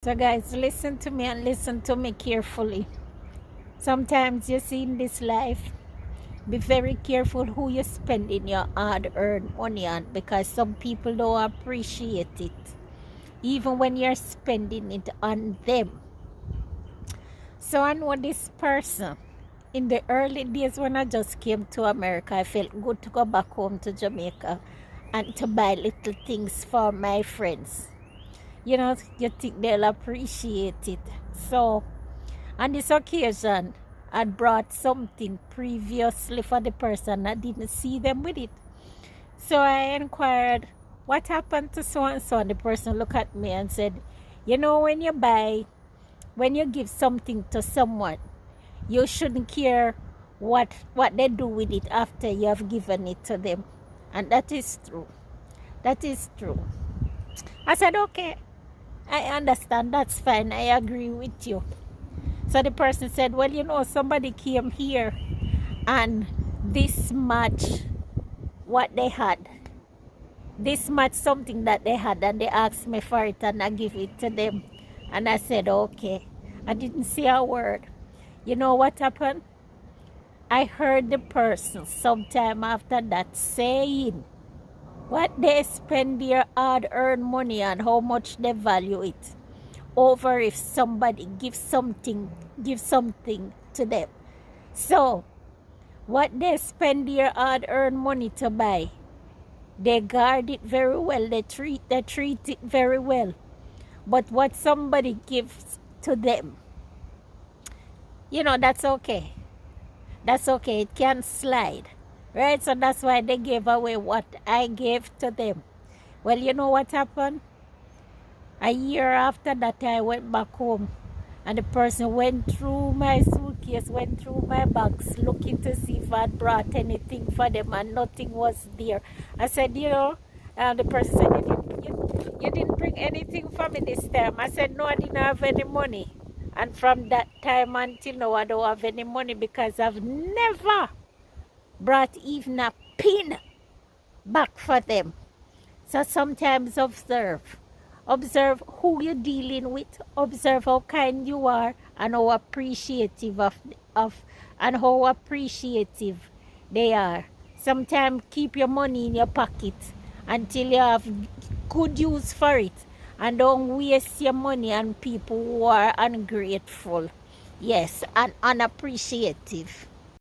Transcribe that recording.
So guys, listen to me and listen to me carefully. Sometimes you see in this life, be very careful who you spending your hard-earned money on, because some people don't appreciate it, even when you're spending it on them. So I know this person. In the early days when I just came to America, I felt good to go back home to Jamaica and to buy little things for my friends. You know, you think they'll appreciate it. So on this occasion, I brought something previously for the person. I didn't see them with it. So I inquired, what happened to so and so? And the person looked at me and said, you know, when you give something to someone, you shouldn't care what they do with it after you have given it to them. And that is true. That is true. I said, okay, I understand, that's fine, I agree with you. So the person said, well, you know, somebody came here and this much what they had, this much something that they had, and they asked me for it and I give it to them. And I said, okay. I didn't say a word. You know what happened? I heard the person sometime after that saying what they spend their hard-earned money on, how much they value it, over if somebody gives something to them. So what they spend their hard-earned money to buy, they guard it very well, they treat it very well. But what somebody gives to them, you know, that's okay. That's okay, it can slide. Right? So that's why they gave away what I gave to them. Well, you know what happened? A year after that, I went back home. And the person went through my suitcase, went through my bags, looking to see if I'd brought anything for them, and nothing was there. I said, you know, and the person said, you didn't bring anything for me this time. I said, no, I didn't have any money. And from that time until now, I don't have any money, because I've never brought even a pin back for them. So sometimes observe who you're dealing with, observe how kind you are, and how appreciative and how appreciative they are. Sometimes keep your money in your pocket until you have good use for it, and don't waste your money on people who are ungrateful, yes, and unappreciative.